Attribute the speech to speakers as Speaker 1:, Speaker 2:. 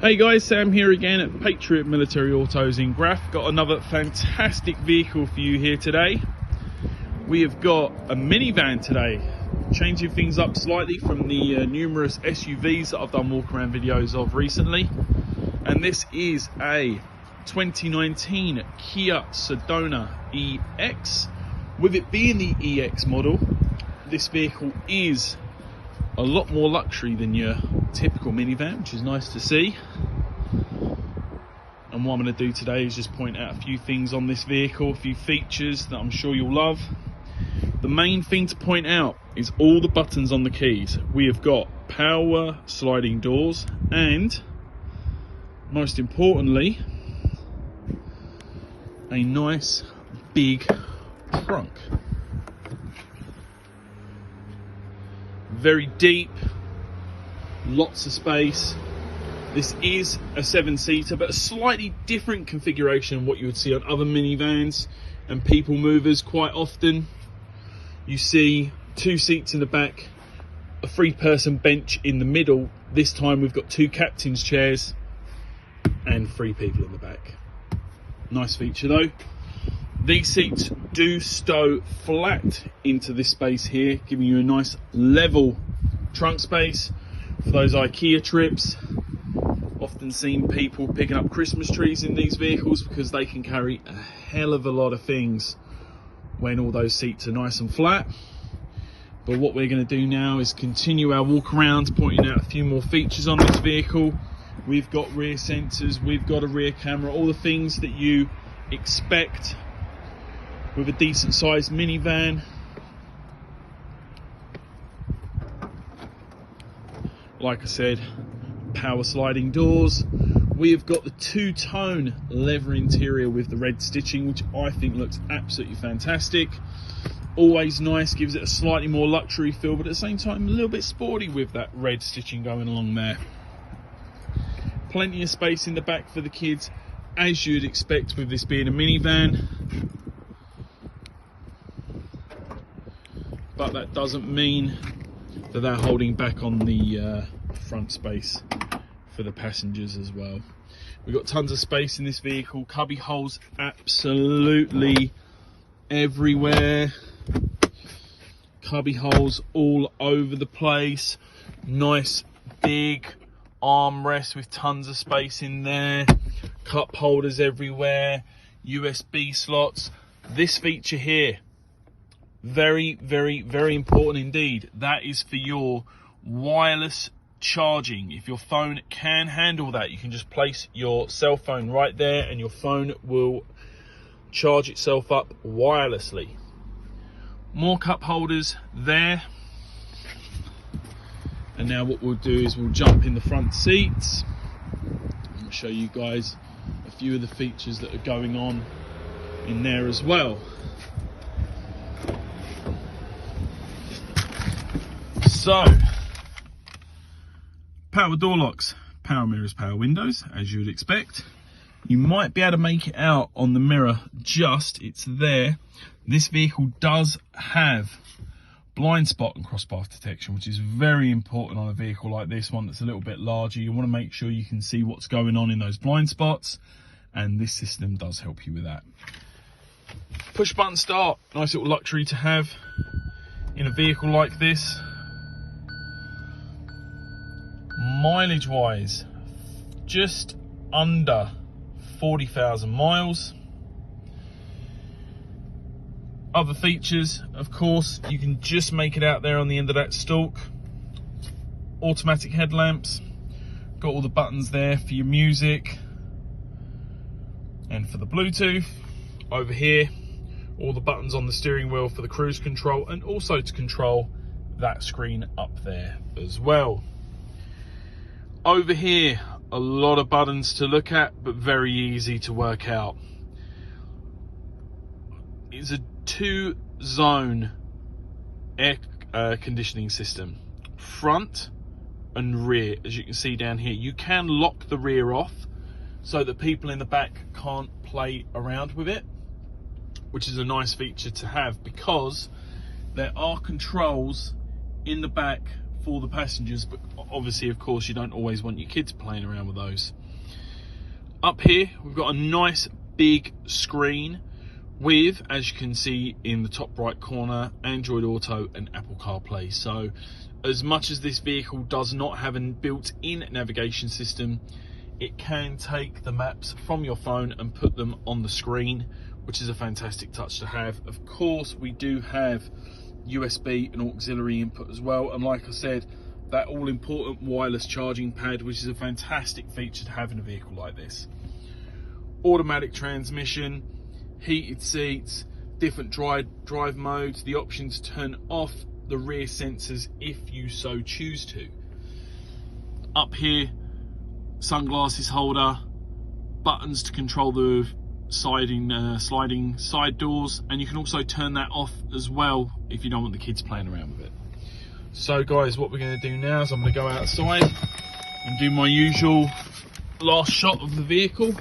Speaker 1: Hey guys, Sam here again at Patriot Military Autos in Graff. Got another fantastic vehicle for you here today. We have got a minivan today, changing things up slightly from the numerous SUVs that I've done walk-around videos of recently. And this is a 2019 Kia Sedona EX. With it being the EX model, this vehicle is a lot more luxury than your typical minivan, which is nice to see. And what I'm going to do today is just point out a few things on this vehicle, a few features that I'm sure you'll love. The main thing to point out is all the buttons on the keys. We have got power sliding doors and, most importantly, a nice big trunk. Very deep, lots of space. This is a 7-seater, but a slightly different configuration than what you would see on other minivans and people movers. Quite often you see 2 seats in the back, a 3-person bench in the middle. This time we've got 2 captain's chairs and 3 people in the back. Nice feature though. These seats do stow flat into this space here, giving you a nice level trunk space for those IKEA trips. Often seen people picking up Christmas trees in these vehicles because they can carry a hell of a lot of things when all those seats are nice and flat. But what we're going to do now is continue our walk around, pointing out a few more features on this vehicle. We've got rear sensors, we've got a rear camera, all the things that you expect with a decent sized minivan. Like I said, power sliding doors. We have got the 2-tone leather interior with the red stitching, which I think looks absolutely fantastic. Always nice, gives it a slightly more luxury feel, but at the same time a little bit sporty with that red stitching going along there. Plenty of space in the back for the kids, as you'd expect with this being a minivan. But that doesn't mean that they're holding back on the front space for the passengers as well. We've got tons of space in this vehicle, cubby holes absolutely everywhere, cubby holes all over the place, nice big armrest with tons of space in there, cup holders everywhere, USB slots. This feature here, very, very, very important indeed. That is for your wireless charging. If your phone can handle that, you can just place your cell phone right there and your phone will charge itself up wirelessly. More cup holders there. And now what we'll do is we'll jump in the front seats and show you guys a few of the features that are going on in there as well. So, power door locks, power mirrors, power windows, as you would expect. You might be able to make it out on the mirror, it's there. This vehicle does have blind spot and crosspath detection, which is very important on a vehicle like this one that's a little bit larger. You want to make sure you can see what's going on in those blind spots, and this system does help you with that. Push button start, nice little luxury to have in a vehicle like this. Mileage wise, just under 40,000 miles. Other features, of course, you can just make it out there on the end of that stalk. Automatic headlamps, got all the buttons there for your music and for the Bluetooth. Over here, all the buttons on the steering wheel for the cruise control, and also to control that screen up there as well. Over here, a lot of buttons to look at, but very easy to work out. It's a 2-zone air conditioning system, front and rear. As you can see down here, you can lock the rear off so that people in the back can't play around with it, which is a nice feature to have, because there are controls in the back for the passengers, but obviously, of course, you don't always want your kids playing around with those. Up here, we've got a nice big screen with, as you can see in the top right corner, Android Auto and Apple CarPlay. So as much as this vehicle does not have a built-in navigation system, it can take the maps from your phone and put them on the screen, which is a fantastic touch to have. Of course, we do have USB and auxiliary input as well, and like I said, that all-important wireless charging pad, which is a fantastic feature to have in a vehicle like this. Automatic transmission, heated seats, different drive modes, the option to turn off the rear sensors if you so choose to. Up here, sunglasses holder, buttons to control the sliding side doors, and you can also turn that off as well if you don't want the kids playing around with it. So guys, what we're going to do now is I'm going to go outside and do my usual last shot of the vehicle.